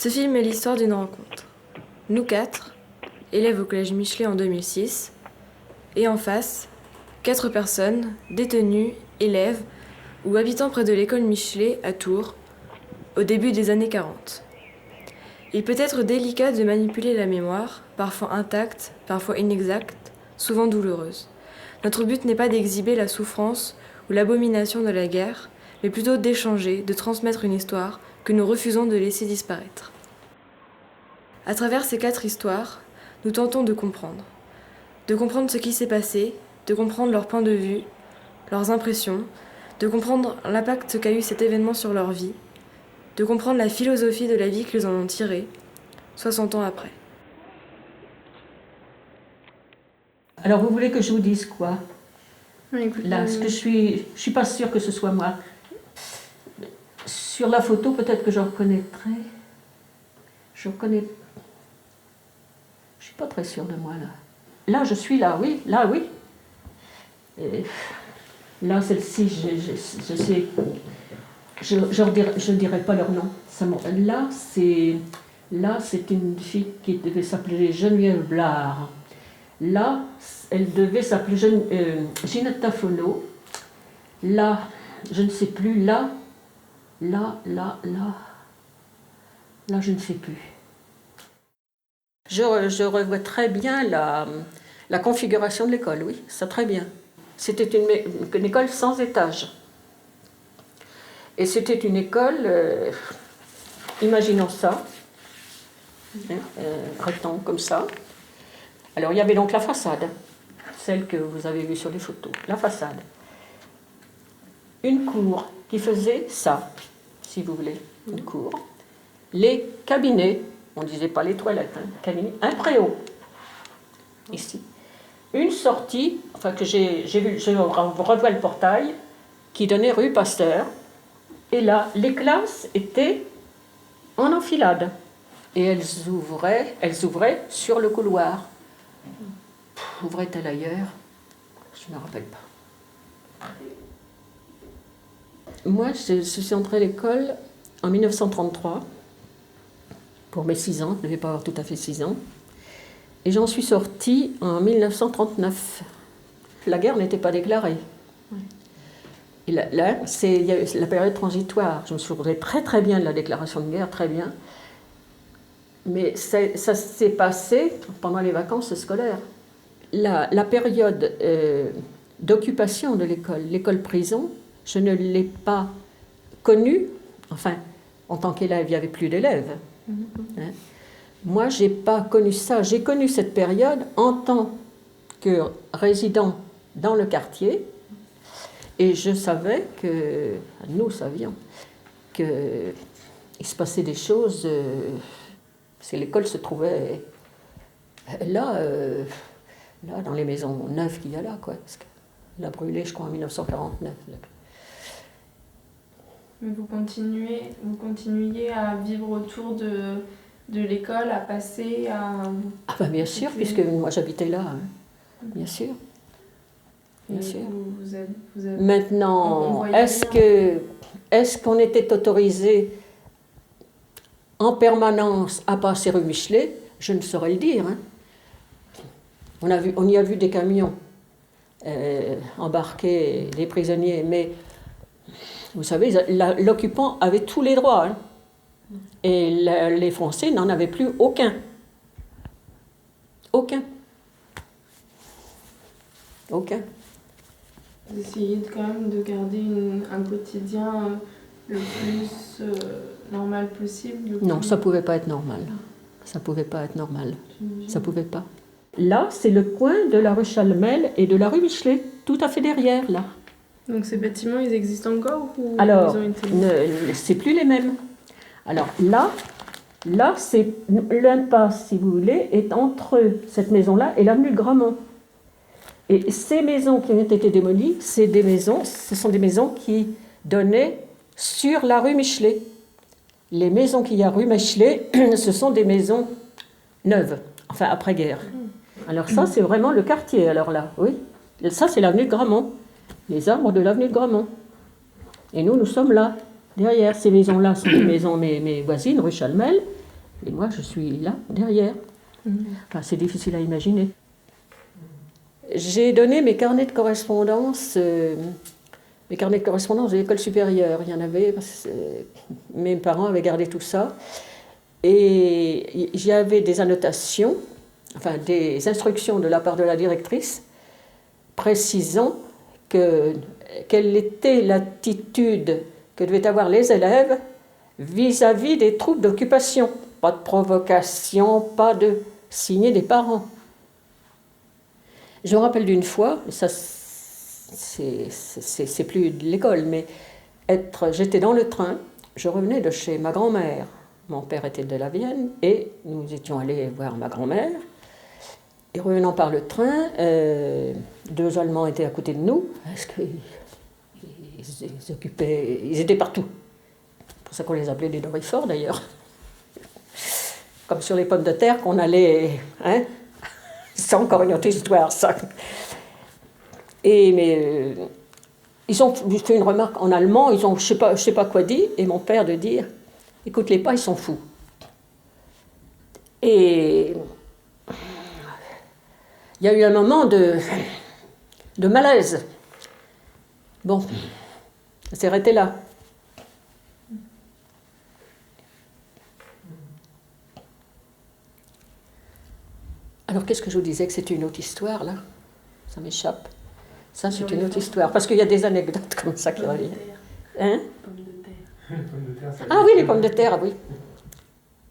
Ce film est l'histoire d'une rencontre. Nous quatre, élèves au collège Michelet en 2006, et en face, 4 personnes, détenues, élèves ou habitant près de l'école Michelet à Tours, au début des années 40. Il peut être délicat de manipuler la mémoire, parfois intacte, parfois inexacte, souvent douloureuse. Notre but n'est pas d'exhiber la souffrance ou l'abomination de la guerre, mais plutôt d'échanger, de transmettre une histoire que nous refusons de laisser disparaître. À travers ces 4 histoires, nous tentons de comprendre ce qui s'est passé, de comprendre leur point de vue, leurs impressions, de comprendre l'impact qu'a eu cet événement sur leur vie, de comprendre la philosophie de la vie qu'ils en ont tirée, 60 ans après. Alors vous voulez que je vous dise quoi? Écoute, Là, parce que je suis pas sûre que ce soit moi. Sur la photo, peut-être que je reconnaîtrai. Je suis pas très sûre de moi là. Là, je suis là, oui, là, oui. Et là, celle-ci, je sais. Je dirai pas leur nom. Là, c'est une fille qui devait s'appeler Geneviève Blard. Là, elle devait s'appeler Ginetta Fono. Là, je ne sais plus. Là, je ne sais plus. Je revois très bien la configuration de l'école, oui, ça très bien. C'était une école sans étage. Et c'était une école, imaginons ça, rectangle comme ça. Alors il y avait donc la façade, celle que vous avez vue sur les photos, la façade. Une cour qui faisait ça, si vous voulez, une cour. Les cabinets, on ne disait pas les toilettes, cabinets, un préau, ici. Une sortie, enfin que j'ai vu, je revois le portail, qui donnait rue Pasteur. Et là, les classes étaient en enfilade. Et elles ouvraient sur le couloir. Ouvrait-elle ailleurs? Je ne me rappelle pas. Moi, je suis entrée à l'école en 1933, pour mes 6 ans, je ne devais pas avoir tout à fait 6 ans. Et j'en suis sortie en 1939. La guerre n'était pas déclarée. Et là, il y a eu la période transitoire. Je me souviens très très bien de la déclaration de guerre, très bien. Mais ça s'est passé pendant les vacances scolaires. La période d'occupation de l'école-prison, je ne l'ai pas connue. Enfin, en tant qu'élève, il n'y avait plus d'élèves. Hein. Moi, je n'ai pas connu ça. J'ai connu cette période en tant que résident dans le quartier. Et je savais que, nous savions, qu'il se passait des choses, parce que l'école se trouvait là, dans les maisons neuves qu'il y a là, quoi. Parce qu'elle a brûlé, je crois, en 1949. Là. Mais vous continuiez à vivre autour de l'école, à passer, à... Ah ben bien sûr, puisque moi j'habitais là, hein. Bien sûr. Bien sûr. Vous avez... Maintenant, est-ce qu'on était autorisé en permanence à passer rue Michelet? Je ne saurais le dire. Hein. On y a vu des camions embarquer des prisonniers, mais vous savez, l'occupant avait tous les droits. Hein. Et les Français n'en avaient plus aucun. Aucun. Vous essayez quand même de garder un quotidien le plus normal possible. Non, ça ne pouvait pas être normal. Ça ne pouvait pas être normal. Ça ne pouvait pas. Là, c'est le coin de la rue Chalmel et de la rue Michelet, tout à fait derrière, là. Donc ces bâtiments, ils existent encore ou alors, ils ont été... c'est plus les mêmes. Alors là c'est l'impasse, si vous voulez, est entre cette maison-là et l'avenue de Gramont. Et ces maisons qui ont été démolies, ce sont des maisons qui donnaient sur la rue Michelet. Les maisons qu'il y a rue Michelet, ce sont des maisons neuves, enfin après-guerre. Alors ça, c'est vraiment le quartier, alors là, oui. Ça, c'est l'avenue de Gramont, les arbres de l'avenue de Gramont. Et nous sommes là, derrière. Ces maisons-là sont des maisons, mes voisines, rue Chalmel, Et moi, je suis là, derrière. Enfin, c'est difficile à imaginer. J'ai donné mes carnets de correspondance de l'école supérieure. Il y en avait, parce que mes parents avaient gardé tout ça. Et il y avait des annotations, enfin des instructions de la part de la directrice, précisant quelle était l'attitude que devaient avoir les élèves vis-à-vis des troubles d'occupation. Pas de provocation, pas de signer des parents. Je me rappelle d'une fois, ça c'est plus de l'école, mais j'étais dans le train, je revenais de chez ma grand-mère. Mon père était de la Vienne et nous étions allés voir ma grand-mère. Et revenant par le train, 2 Allemands étaient à côté de nous, parce qu'ils ils étaient partout. C'est pour ça qu'on les appelait des dorifores d'ailleurs. Comme sur les pommes de terre qu'on allait... Hein, c'est encore une autre histoire, ça. Mais ils ont fait une remarque en allemand, ils ont je sais pas quoi dit, et mon père de dire, écoute-les pas, ils sont fous. Et il y a eu un moment de malaise. Bon, ça s'est arrêté là. Alors, qu'est-ce que je vous disais que c'était une autre histoire, là? Ça m'échappe. Ça, c'est une autre histoire. Parce qu'il y a des anecdotes comme ça qui reviennent. Hein? Pommes de terre. Ah oui, les pommes de terre, oui.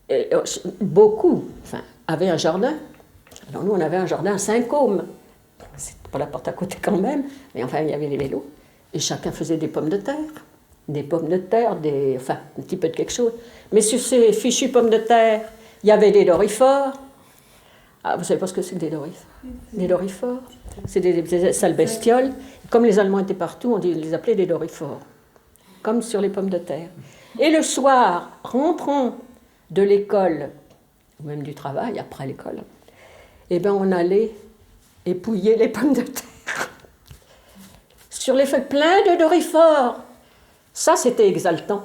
Et, beaucoup avaient un jardin. Alors, nous, on avait un jardin à Saint-Côme. C'était pas la porte à côté quand même, mais enfin, il y avait les vélos. Et chacun faisait des pommes de terre. Des pommes de terre, un petit peu de quelque chose. Mais sur ces fichues pommes de terre, il y avait des dorifores. Ah, vous savez pas ce que c'est que des dorifores? Des dorifores, c'est des sales bestioles. Comme les Allemands étaient partout, on les appelait des dorifores. Comme sur les pommes de terre. Et le soir, rentrant de l'école, ou même du travail, après l'école, eh bien, on allait épouiller les pommes de terre. Sur les feuilles pleines de dorifores. Ça, c'était exaltant.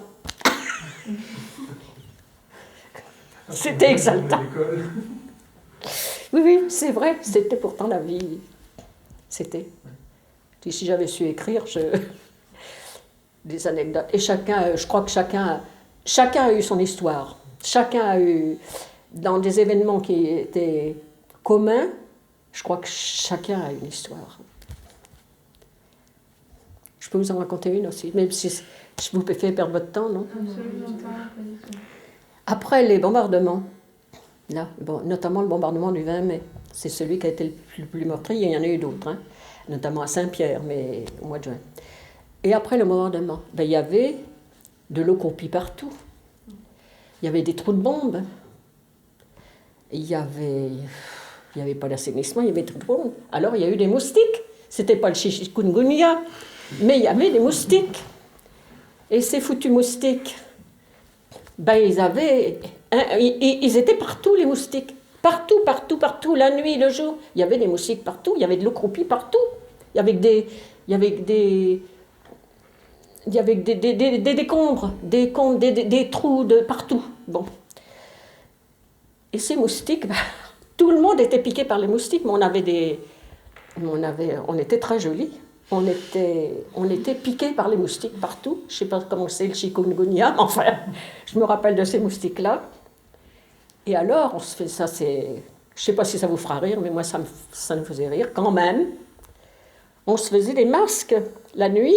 C'était exaltant. Oui, c'est vrai, c'était pourtant la vie. C'était. Si j'avais su écrire, des anecdotes. Et je crois que chacun a eu son histoire. Chacun a eu, dans des événements qui étaient communs, je crois que chacun a une histoire. Je peux vous en raconter une aussi, même si je vous fais perdre votre temps, non? Absolument pas du tout. Après les bombardements, là, notamment le bombardement du 20 mai, c'est celui qui a été le plus meurtrier, il y en a eu d'autres, hein, notamment à Saint-Pierre, mais au mois de juin. Et après le bombardement, il y avait de l'eau croupie partout. Il y avait des trous de bombes. Il y avait pas d'assainissement, il y avait des trous de bombes. Alors il y a eu des moustiques. C'était pas le chikungunya, mais il y avait des moustiques. Et ces foutus moustiques, ils étaient partout, les moustiques. Partout, la nuit, le jour. Il y avait des moustiques partout, il y avait de l'eau croupie partout. Il y avait des décombres, des trous de partout. Bon. Et ces moustiques, tout le monde était piqué par les moustiques, mais on était très jolis. On était piqués par les moustiques partout. Je ne sais pas comment c'est le chikungunya, mais enfin, je me rappelle de ces moustiques-là. Et alors, on se fait ça, je ne sais pas si ça vous fera rire, mais moi, ça me faisait rire quand même. On se faisait des masques la nuit,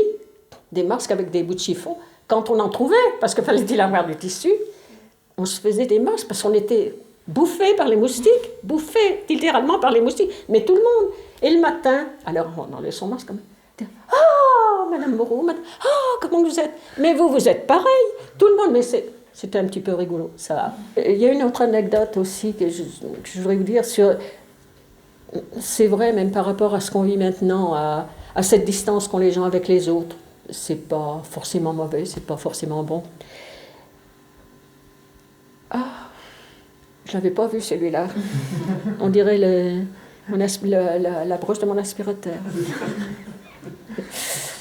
des masques avec des bouts de chiffon, quand on en trouvait, parce qu'il fallait-il avoir du tissu. On se faisait des masques parce qu'on était bouffés par les moustiques, bouffés littéralement par les moustiques, mais tout le monde. Et le matin, alors on enlevait son masque comme ça. « Madame Moreau, comment vous êtes? Mais vous êtes pareil, tout le monde. » Mais c'était un petit peu rigolo, ça. Il y a une autre anecdote aussi que je voudrais vous dire sur... C'est vrai, même par rapport à ce qu'on vit maintenant, à cette distance qu'ont les gens avec les autres. C'est pas forcément mauvais, c'est pas forcément bon. Ah, je l'avais pas vu celui-là. On dirait la broche de mon aspirateur.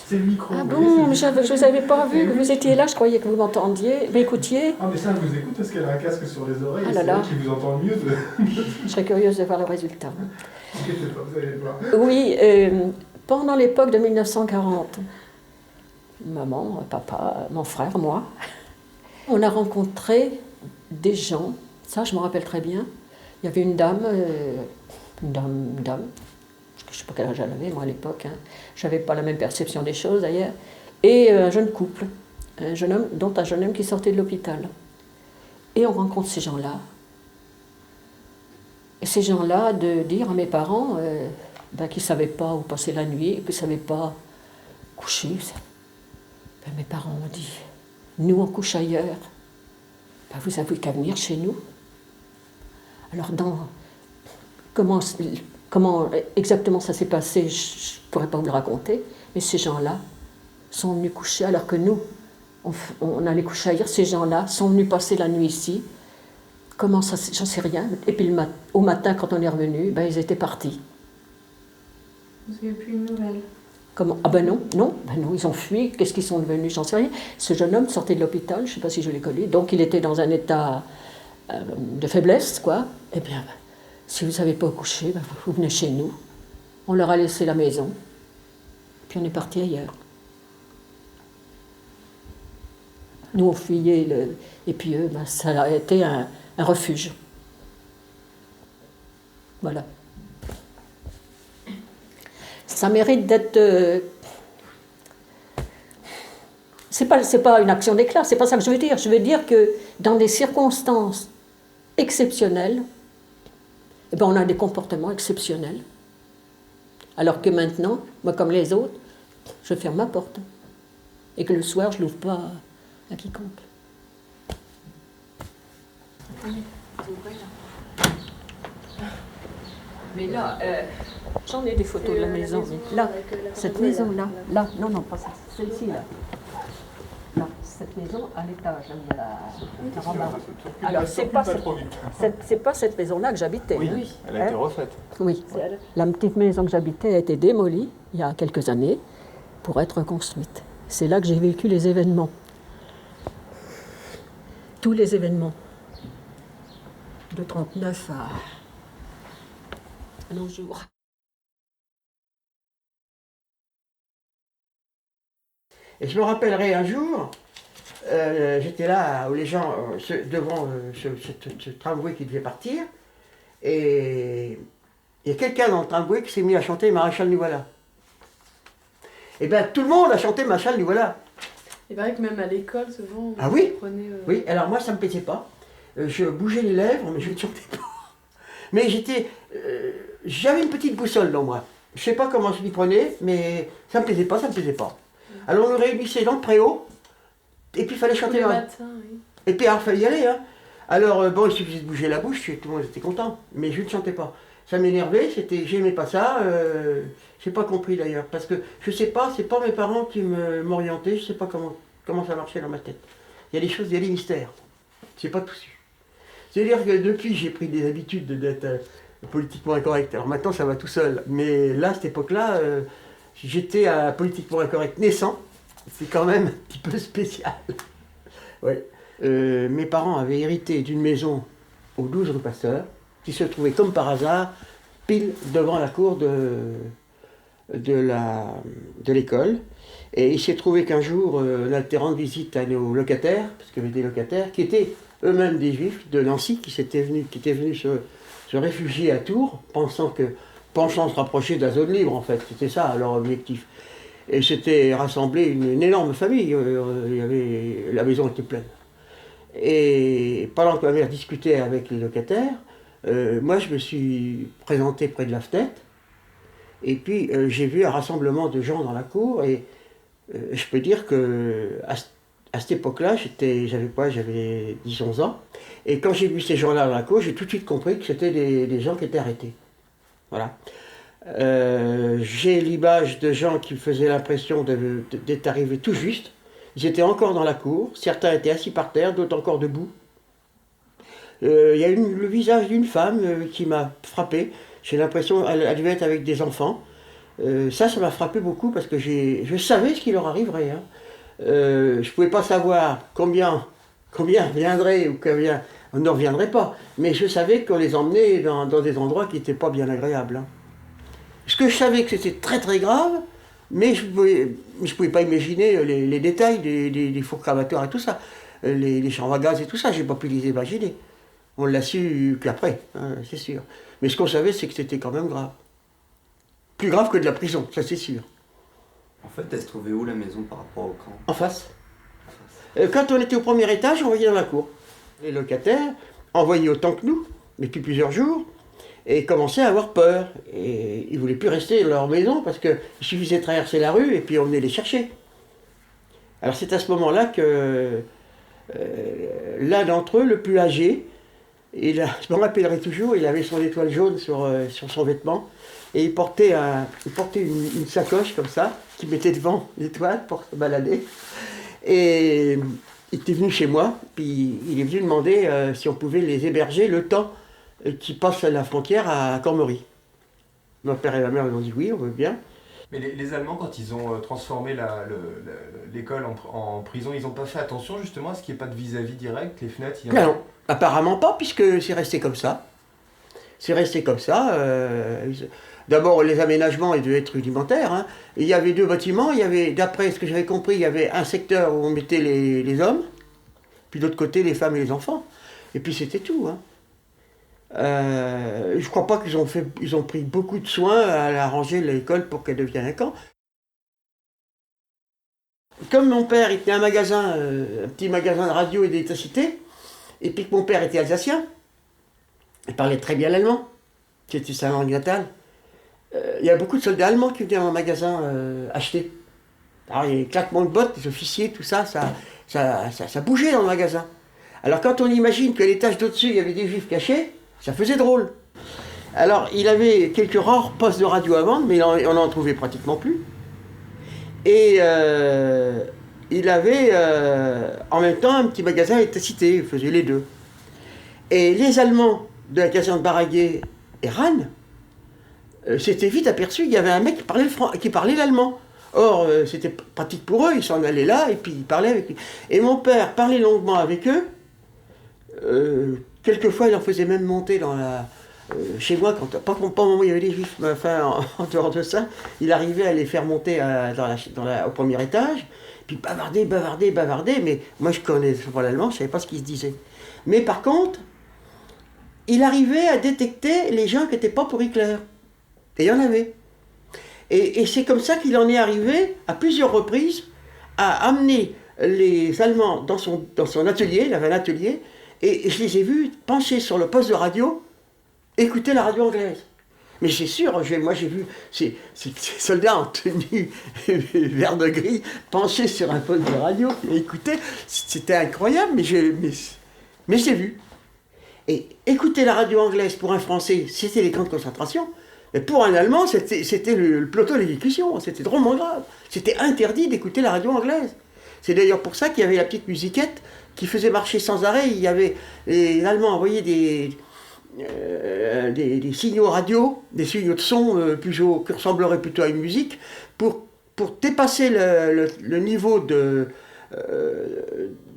C'est le micro. Ah vous bon, voyez, mais c'est- je ne vous avais pas vu, que vous étiez là, je croyais que vous m'entendiez, m'écoutiez. Ah, mais ça, elle vous écoute parce qu'elle a un casque sur les oreilles Ah et là c'est là. elle qui vous entend mieux. Je serais curieuse de voir le résultat. Inquiétez pas, vous allez voir. Oui, pendant l'époque de 1940, maman, papa, mon frère, moi, on a rencontré des gens, ça je me rappelle très bien. Il y avait une dame, je ne sais pas quel âge elle avait moi à l'époque, hein. Je n'avais pas la même perception des choses d'ailleurs, et un jeune couple, un jeune homme qui sortait de l'hôpital. Et on rencontre ces gens-là. Et ces gens-là, de dire à mes parents qu'ils ne savaient pas où passer la nuit, qu'ils ne savaient pas coucher. Ben, mes parents ont dit, nous on couche ailleurs, ben, vous n'avez qu'à venir chez nous. Alors comment exactement ça s'est passé, je ne pourrais pas vous le raconter, mais ces gens-là sont venus coucher alors que nous, on allait coucher ailleurs. Ces gens-là sont venus passer la nuit ici. Comment ça, j'en sais rien. Et puis au matin, quand on est revenu, ben, ils étaient partis. Vous n'avez plus une nouvelle. Comment? Ah ben non, ils ont fui. Qu'est-ce qu'ils sont devenus? J'en sais rien. Ce jeune homme sortait de l'hôpital, je ne sais pas si je l'ai connu, donc il était dans un état de faiblesse, quoi. Eh bien, si vous ne savez pas où coucher, ben, vous venez chez nous. On leur a laissé la maison, puis on est parti ailleurs. Nous, on fuyait, et puis eux, ben, ça a été un refuge. Voilà. Ça mérite d'être... C'est pas une action d'éclat, c'est pas ça que je veux dire. Je veux dire que dans des circonstances exceptionnelles, eh ben, on a des comportements exceptionnels. Alors que maintenant, moi comme les autres, je ferme ma porte. Et que le soir, je l'ouvre pas à quiconque. Mais là, j'en ai des photos de la maison. Là, cette maison-là, non, pas ça, celle-ci, là. Là, cette maison à l'étage, là, il y a la rambarde. Alors, c'est pas cette maison-là que j'habitais. Oui, hein. elle a été refaite. Oui, la petite maison que j'habitais a été démolie il y a quelques années pour être reconstruite. C'est là que j'ai vécu les événements. Tous les événements. De 39 à nos jours. Et je me rappellerai un jour, j'étais là où les gens, devant ce tramway qui devait partir, et il y a quelqu'un dans le tramway qui s'est mis à chanter Maréchal nous voilà. Et bien tout le monde a chanté Maréchal nous voilà. Il paraît que même à l'école, souvent, Ah oui? on prenait... Oui, alors moi ça me plaisait pas. Je bougeais les lèvres, mais je ne chantais pas. Mais j'avais une petite boussole dans moi. Je ne sais pas comment je m'y prenais, mais ça me plaisait pas. Alors on nous réunissait dans le préau, et puis il fallait chanter. Le matin, oui. Et puis alors il fallait y aller. Hein. Alors bon, il suffisait de bouger la bouche, tout le monde était content, mais je ne chantais pas. Ça m'énervait, j'aimais pas ça. J'ai pas compris d'ailleurs, parce que je sais pas, c'est pas mes parents qui m'orientaient, je sais pas comment ça marchait dans ma tête. Il y a des choses, il y a des mystères. J'ai pas tout su. C'est-à-dire que depuis, j'ai pris des habitudes d'être politiquement incorrect. Alors maintenant, ça va tout seul. Mais là, à cette époque-là, j'étais politiquement incorrect naissant. C'est quand même un petit peu spécial. Ouais. Mes parents avaient hérité d'une maison au 12 rue Pasteur, qui se trouvait comme par hasard, pile devant la cour de l'école. Et il s'est trouvé qu'un jour, on allait rendre visite à nos locataires, parce qu'il y avait des locataires, qui étaient eux-mêmes des juifs de Nancy, qui étaient venus se réfugier à Tours, pensant se rapprocher de la zone libre, en fait. C'était ça leur objectif. Et c'était rassembler une énorme famille. La maison était pleine. Et pendant que ma mère discutait avec les locataires, moi je me suis présenté près de la fenêtre. Et puis j'ai vu un rassemblement de gens dans la cour. Et je peux dire que à cette époque-là, j'avais 10-11 ans. Et quand j'ai vu ces gens-là dans la cour, j'ai tout de suite compris que c'était des gens qui étaient arrêtés. Voilà. J'ai l'image de gens qui me faisaient l'impression d'être arrivés tout juste. Ils étaient encore dans la cour, certains étaient assis par terre, d'autres encore debout. Il y a le visage d'une femme qui m'a frappé. J'ai l'impression qu'elle devait être avec des enfants. Ça m'a frappé beaucoup parce que je savais ce qui leur arriverait. Hein. Je ne pouvais pas savoir combien viendraient ou combien on ne reviendrait pas. Mais je savais qu'on les emmenait dans des endroits qui n'étaient pas bien agréables. Hein. Ce que je savais que c'était très très grave, mais je ne pouvais pas imaginer les détails des fours cravatoires et tout ça, les chambres à gaz et tout ça, je n'ai pas pu les imaginer. On l'a su qu'après, hein, c'est sûr. Mais ce qu'on savait, c'est que c'était quand même grave. Plus grave que de la prison, ça c'est sûr. En fait, elle se trouvait où la maison par rapport au camp? En face. Quand on était au premier étage, on voyait dans la cour. Les locataires en voyaient autant que nous, depuis plusieurs jours, et commençaient à avoir peur. Et ils ne voulaient plus rester dans leur maison parce qu'il suffisait de traverser la rue et puis on venait les chercher. Alors c'est à ce moment-là que l'un d'entre eux, le plus âgé, je me rappellerai toujours, il avait son étoile jaune sur son vêtement, et il portait une sacoche comme ça, qu'il mettait devant l'étoile pour se balader. Et il était venu chez moi, puis il est venu demander si on pouvait les héberger le temps qu'ils passent à la frontière à Cormery. Mon père et ma mère ils ont dit oui, on veut bien. Mais les Allemands, quand ils ont transformé l'école en prison, ils n'ont pas fait attention justement à ce qu'il n'y ait pas de vis-à-vis direct, les fenêtres, il y en a... Non, apparemment pas, puisque c'est resté comme ça. C'est resté comme ça. D'abord, les aménagements ils devaient être rudimentaires. Hein. Il y avait 2 bâtiments. Il y avait, d'après ce que j'avais compris, il y avait un secteur où on mettait les hommes, puis de l'autre côté les femmes et les enfants. Et puis c'était tout. Hein. Je ne crois pas qu'ils ont pris beaucoup de soin à arranger l'école pour qu'elle devienne un camp. Comme mon père était un magasin, un petit magasin de radio et d'électricité, et puis que mon père était alsacien, il parlait très bien l'allemand, c'était sa langue natale. Il y a beaucoup de soldats allemands qui venaient dans mon magasin acheter. Alors il y a les claquements de bottes, les officiers, tout ça, ça bougeait dans le magasin. Alors quand on imagine qu'à l'étage d'au-dessus, il y avait des juifs cachés, ça faisait drôle. Alors il avait quelques rares postes de radio à vendre, mais on n'en trouvait pratiquement plus. Et il avait en même temps un petit magasin d'électricité, il faisait les deux. Et les Allemands de la caserne Baraguet et Rennes s'étaient vite aperçus qu'il y avait un mec qui parlait l'allemand. Or, c'était pratique pour eux, ils s'en allaient là et puis ils parlaient avec lui. Et mon père parlait longuement avec eux. Quelquefois, il en faisait même monter chez moi, pas au moment où il y avait des juifs, mais enfin, en dehors de ça, il arrivait à les faire monter au premier étage, puis bavarder, mais moi je connaissais pas l'allemand, je savais pas ce qu'ils se disaient. Mais par contre, il arrivait à détecter les gens qui n'étaient pas pour Hitler. Et il y en avait. Et c'est comme ça qu'il en est arrivé, à plusieurs reprises, à amener les Allemands dans son atelier, il avait un atelier, et je les ai vus penchés sur le poste de radio, écouter la radio anglaise. Mais c'est sûr, moi j'ai vu ces soldats en tenue vert de gris, penchés sur un poste de radio, et écoutaient, c'était incroyable, mais j'ai vu. Et écouter la radio anglaise pour un Français, c'était les camps de concentration. Et pour un Allemand, c'était le plateau d'exécution, c'était drôlement grave. C'était interdit d'écouter la radio anglaise. C'est d'ailleurs pour ça qu'il y avait la petite musiquette qui faisait marcher sans arrêt. Les Allemands envoyaient des signaux radio, des signaux de son qui ressembleraient plutôt à une musique, pour dépasser le niveau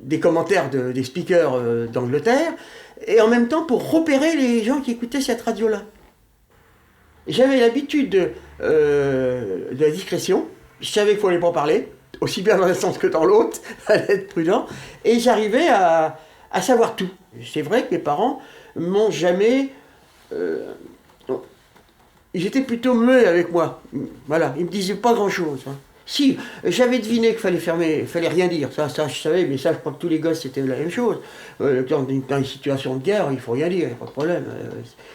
des commentaires des speakers d'Angleterre, et en même temps pour repérer les gens qui écoutaient cette radio-là. J'avais l'habitude de la discrétion, je savais qu'il ne fallait pas parler, aussi bien dans un sens que dans l'autre, fallait être prudent, et j'arrivais à savoir tout. C'est vrai que mes parents m'ont jamais... ils étaient plutôt muets avec moi, voilà, ils ne me disaient pas grand-chose. Hein. Si, j'avais deviné qu'il fallait rien dire, ça je savais, mais ça je crois que tous les gosses c'était la même chose. Dans une situation de guerre, il faut rien dire, il n'y a pas de problème.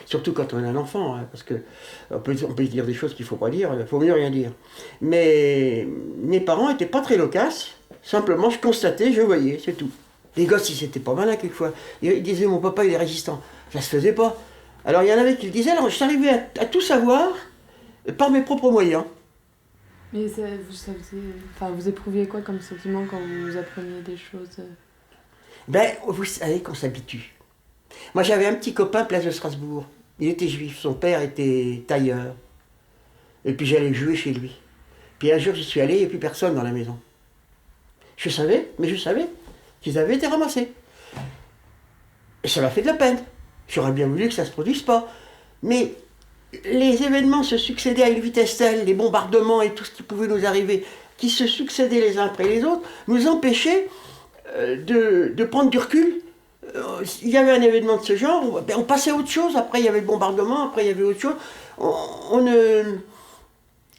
Surtout quand on est un enfant, hein, parce qu'on peut dire des choses qu'il ne faut pas dire, il faut mieux rien dire. Mais mes parents n'étaient pas très loquaces, simplement je constatais, je voyais, c'est tout. Les gosses, ils étaient pas malins quelquefois. Ils disaient mon papa il est résistant, ça se faisait pas. Alors il y en avait qui le disaient, alors je suis arrivé à tout savoir par mes propres moyens. Mais vous éprouviez quoi comme sentiment quand vous appreniez des choses Ben, vous savez qu'on s'habitue. Moi, j'avais un petit copain, place de Strasbourg. Il était juif, son père était tailleur. Et puis j'allais jouer chez lui. Puis un jour, j'y suis allé, il n'y a plus personne dans la maison. Je savais qu'ils avaient été ramassés. Et ça m'a fait de la peine. J'aurais bien voulu que ça ne se produise pas. Mais les événements se succédaient à une vitesse telle, les bombardements et tout ce qui pouvait nous arriver, qui se succédaient les uns après les autres, nous empêchaient de prendre du recul. Il y avait un événement de ce genre, on passait à autre chose, après il y avait le bombardement, après il y avait autre chose.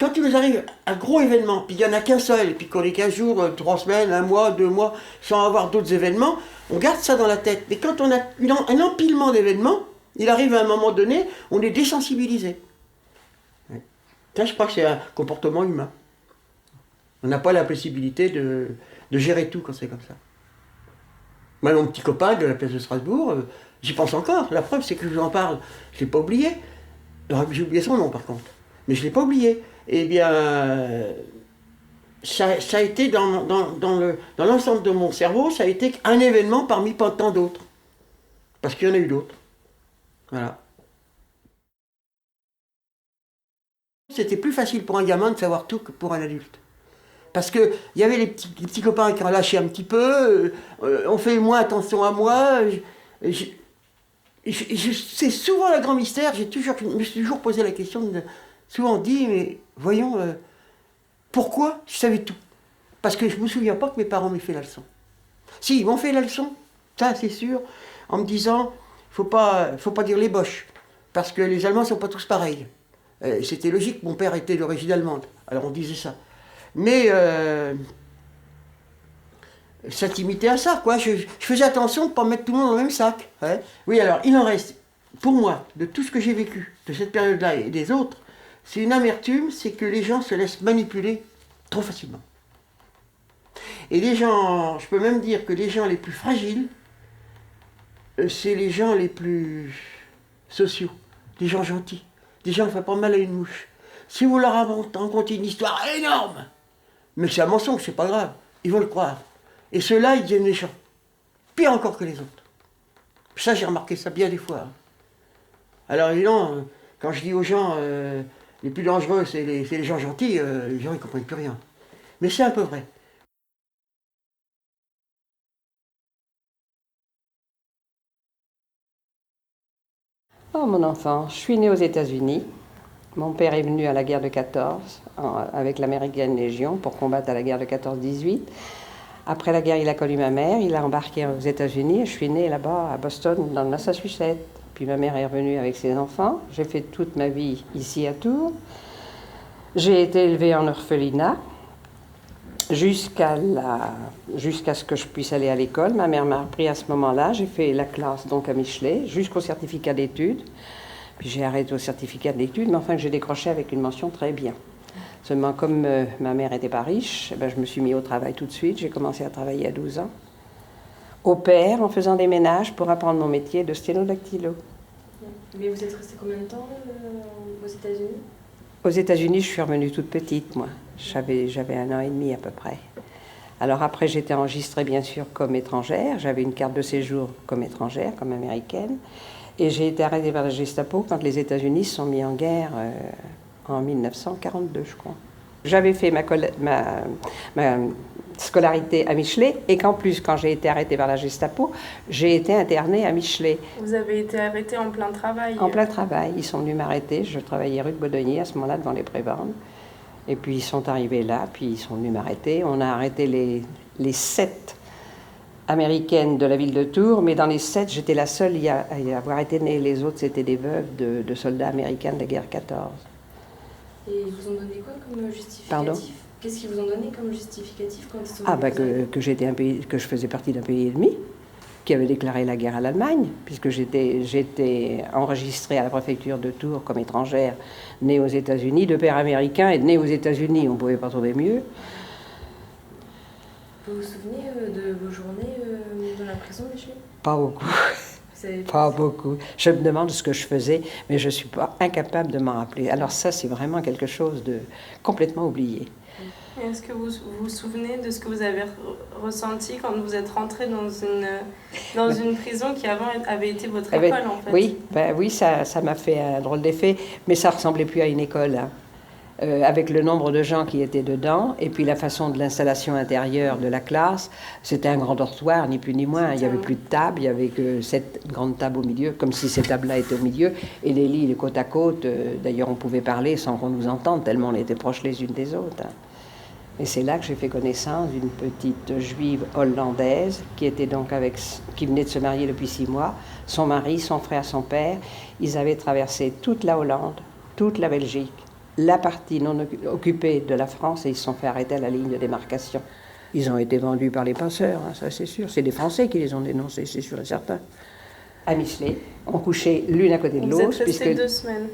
Quand il nous arrive un gros événement, puis il n'y en a qu'un seul, et puis qu'on est 15 jours, 3 semaines, 1 mois, 2 mois, sans avoir d'autres événements, on garde ça dans la tête. Mais quand on a un empilement d'événements, il arrive à un moment donné, on est désensibilisé. Ça, je crois que c'est un comportement humain. On n'a pas la possibilité de gérer tout quand c'est comme ça. Moi, mon petit copain de la place de Strasbourg, j'y pense encore. La preuve, c'est que je vous en parle. Je ne l'ai pas oublié. J'ai oublié son nom, par contre. Mais je ne l'ai pas oublié. Eh bien, ça a été dans l'ensemble de mon cerveau, ça a été un événement parmi pas tant d'autres. Parce qu'il y en a eu d'autres. Voilà. C'était plus facile pour un gamin de savoir tout que pour un adulte. Parce qu'il y avait les petits copains qui ont lâché un petit peu, on fait moins attention à moi. C'est souvent le grand mystère, je me suis toujours posé la question, souvent dit, mais voyons, pourquoi je savais tout? Parce que je ne me souviens pas que mes parents m'aient fait la leçon. Si, ils m'ont fait la leçon, ça c'est sûr, en me disant, faut pas dire les Boches, parce que les Allemands ne sont pas tous pareils. C'était logique, mon père était d'origine allemande, alors on disait ça. Mais ça t'imitait à ça, quoi. Je faisais attention de ne pas mettre tout le monde dans le même sac. Hein. Oui, alors, il en reste, pour moi, de tout ce que j'ai vécu, de cette période-là et des autres, c'est une amertume, c'est que les gens se laissent manipuler trop facilement. Et les gens, je peux même dire que les gens les plus fragiles, c'est les gens les plus sociaux, les gens gentils, les gens qui ne font pas mal à une mouche. Si vous leur racontez une histoire énorme, mais c'est un mensonge, c'est pas grave, ils vont le croire. Et ceux-là, ils deviennent méchants. Pire encore que les autres. Ça, j'ai remarqué ça bien des fois. Alors évidemment, quand je dis aux gens, les plus dangereux, c'est les gens gentils, les gens, ils comprennent plus rien. Mais c'est un peu vrai. Oh, mon enfant, je suis née aux États-Unis. Mon père est venu à la guerre de 14 avec l'American Legion pour combattre à la guerre de 14-18. Après la guerre, il a connu ma mère, il l'a embarquée aux États-Unis et je suis née là-bas à Boston, dans le Massachusetts. Puis ma mère est revenue avec ses enfants. J'ai fait toute ma vie ici à Tours. J'ai été élevée en orphelinat jusqu'à ce que je puisse aller à l'école. Ma mère m'a repris à ce moment-là. J'ai fait la classe donc à Michelet jusqu'au certificat d'études. Puis j'ai arrêté au certificat d'études, mais enfin que j'ai décroché avec une mention très bien. Seulement comme ma mère n'était pas riche, ben, je me suis mis au travail tout de suite. J'ai commencé à travailler à 12 ans. Au pair, en faisant des ménages pour apprendre mon métier de sténodactylo. Mais vous êtes resté combien de temps aux États-Unis? Aux États-Unis, je suis revenue toute petite, moi. J'avais 1 an et demi à peu près. Alors après, j'étais enregistrée bien sûr comme étrangère. J'avais une carte de séjour comme étrangère, comme américaine. Et j'ai été arrêtée par la Gestapo quand les États-Unis se sont mis en guerre en 1942, je crois. J'avais fait ma scolarité à Michelet et qu'en plus, quand j'ai été arrêtée par la Gestapo, j'ai été internée à Michelet. Vous avez été arrêtée en plein travail? En plein travail. Ils sont venus m'arrêter. Je travaillais rue de Baudonnier à ce moment-là devant les prébendes. Et puis ils sont arrivés là, puis ils sont venus m'arrêter. On a arrêté les 7 américaines de la ville de Tours, mais dans les 7, j'étais la seule à y avoir été née. Les autres, c'était des veuves de soldats américains de la guerre 14. Et ils vous ont donné quoi comme justificatif? Pardon? Qu'est-ce qu'ils vous ont donné comme justificatif quand ils sont que je faisais partie d'un pays ennemi, qui avait déclaré la guerre à l'Allemagne, puisque j'étais enregistrée à la préfecture de Tours comme étrangère, née aux États-Unis, de père américain et née aux États-Unis. On ne pouvait pas trouver mieux. Vous vous souvenez de vos journées dans la prison, Michelet? Pas beaucoup. Pas beaucoup. Je me demande ce que je faisais, mais je ne suis pas incapable de m'en rappeler. Alors ça, c'est vraiment quelque chose de complètement oublié. Est-ce que vous vous souvenez de ce que vous avez ressenti quand vous êtes rentré dans une prison qui avant avait été votre école, en fait? Oui, ça m'a fait un drôle d'effet, mais ça ressemblait plus à une école. Hein. avec le nombre de gens qui étaient dedans, et puis la façon de l'installation intérieure de la classe. C'était un grand dortoir, ni plus ni moins. Il n'y avait plus de table, il n'y avait que 7 grandes tables au milieu, comme si ces tables-là étaient au milieu, et les lits, les côte à côte. D'ailleurs, on pouvait parler sans qu'on nous entende, tellement on était proches les unes des autres. Et c'est là que j'ai fait connaissance d'une petite juive hollandaise qui venait de se marier depuis 6 mois. Son mari, son frère, son père, ils avaient traversé toute la Hollande, toute la Belgique, la partie non occupée de la France, et ils se sont fait arrêter à la ligne de démarcation. Ils ont été vendus par les passeurs, hein, ça c'est sûr. C'est des Français qui les ont dénoncés, c'est sûr et certain. À Michelet, on couchait l'une à côté de l'autre. Vous êtes restée 2 semaines?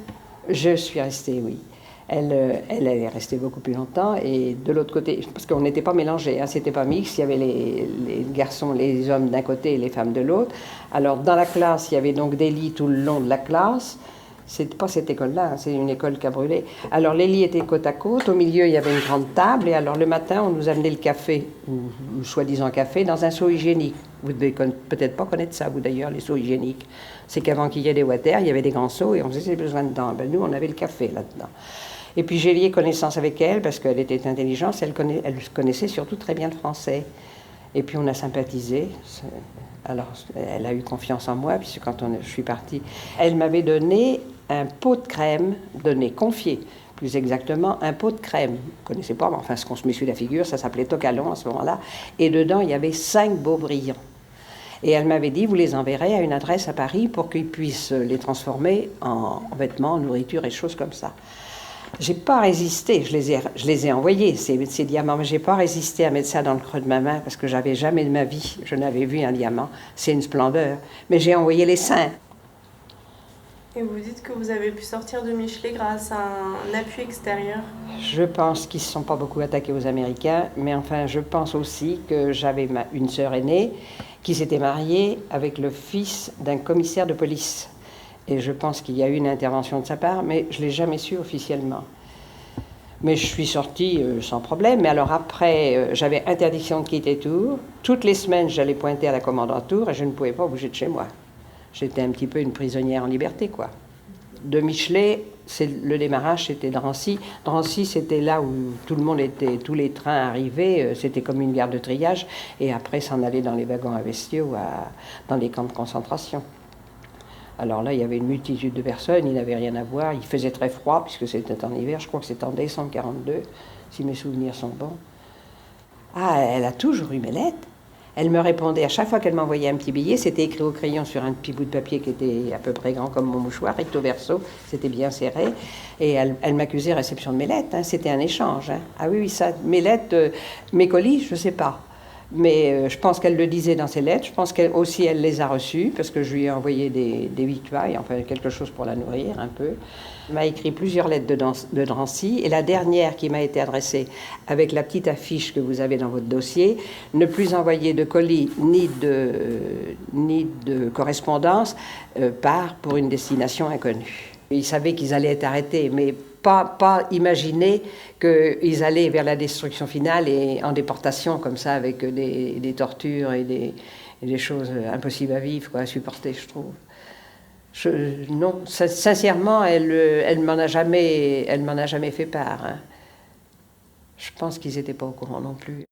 Je suis restée, oui. Elle est restée beaucoup plus longtemps, et de l'autre côté, parce qu'on n'était pas mélangés, hein, c'était pas mixte, il y avait les garçons, les hommes d'un côté et les femmes de l'autre. Alors dans la classe, il y avait donc des lits tout le long de la classe. C'est pas cette école-là, hein, c'est une école qui a brûlé. Alors les lits étaient côte à côte, au milieu il y avait une grande table, et alors le matin on nous amenait le café, ou soi-disant café, dans un seau hygiénique. Vous devez peut-être pas connaître ça, vous d'ailleurs, les seaux hygiéniques. C'est qu'avant qu'il y ait des water, il y avait des grands seaux et on faisait besoin dedans. Ben, nous on avait le café là-dedans. Et puis j'ai lié connaissance avec elle parce qu'elle était intelligente, elle connaissait surtout très bien le français. Et puis on a sympathisé. Alors elle a eu confiance en moi, puisque quand je suis partie, elle m'avait donné un pot de crème, confié plus exactement un pot de crème. Vous ne connaissez pas, mais enfin ce qu'on se met sur la figure, ça s'appelait Tocalon à ce moment-là. Et dedans il y avait 5 beaux brillants. Et elle m'avait dit, vous les enverrez à une adresse à Paris pour qu'ils puissent les transformer en vêtements, en nourriture et choses comme ça. J'ai pas résisté, je les ai envoyés, ces diamants, mais j'ai pas résisté à mettre ça dans le creux de ma main, parce que j'avais jamais de ma vie, je n'avais vu un diamant, c'est une splendeur. Mais j'ai envoyé les seins. Et vous dites que vous avez pu sortir de Michelet grâce à un appui extérieur? Je pense qu'ils ne se sont pas beaucoup attaqués aux Américains, mais enfin je pense aussi que j'avais une sœur aînée qui s'était mariée avec le fils d'un commissaire de police. Et je pense qu'il y a eu une intervention de sa part, mais je ne l'ai jamais su officiellement. Mais je suis sortie sans problème. Mais alors après, j'avais interdiction de quitter Tours. Toutes les semaines, j'allais pointer à la commandanture et je ne pouvais pas bouger de chez moi. J'étais un petit peu une prisonnière en liberté, quoi. De Michelet, le démarrage, c'était Drancy. Drancy, c'était là où tout le monde était, tous les trains arrivaient, c'était comme une gare de triage. Et après, s'en allait dans les wagons à bestiaux, dans les camps de concentration. Alors là, il y avait une multitude de personnes, il n'avait rien à voir. Il faisait très froid, puisque c'était en hiver. Je crois que c'était en décembre 42, si mes souvenirs sont bons. Ah, elle a toujours eu mes lettres. Elle me répondait à chaque fois qu'elle m'envoyait un petit billet. C'était écrit au crayon sur un petit bout de papier qui était à peu près grand comme mon mouchoir, recto verso. C'était bien serré. Et elle m'accusait réception de mes lettres. Hein. C'était un échange. Hein. Ah oui, ça, mes lettres, mes colis, je ne sais pas. Mais je pense qu'elle le disait dans ses lettres. Je pense qu'elle aussi elle les a reçus, parce que je lui ai envoyé des victuailles, enfin quelque chose pour la nourrir un peu. Elle m'a écrit plusieurs lettres de Drancy, et la dernière qui m'a été adressée avec la petite affiche que vous avez dans votre dossier, ne plus envoyer de colis ni de correspondance part pour une destination inconnue. Ils savaient qu'ils allaient être arrêtés, mais pas imaginer qu'ils allaient vers la destruction finale et en déportation comme ça, avec des tortures et des choses impossibles à vivre, quoi, à supporter, je trouve. Non, sincèrement, elle m'en a jamais fait part. Hein. Je pense qu'ils n'étaient pas au courant non plus.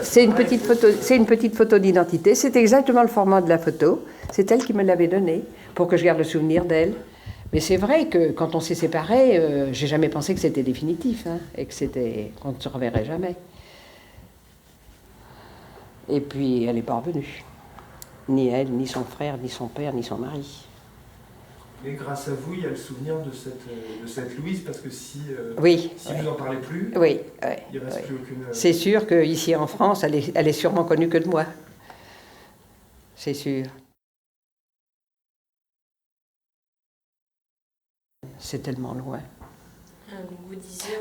C'est une petite photo d'identité. C'est exactement le format de la photo. C'est elle qui me l'avait donnée pour que je garde le souvenir d'elle. Mais c'est vrai que quand on s'est séparés, j'ai jamais pensé que c'était définitif, hein, et qu'on ne se reverrait jamais. Et puis elle n'est pas revenue. Ni elle, ni son frère, ni son père, ni son mari. Et grâce à vous, il y a le souvenir de cette Louise, parce que si oui. Vous n'en parlez plus, oui, il ne reste plus aucune... C'est sûr qu'ici en France, elle est sûrement connue que de moi. C'est sûr. C'est tellement loin.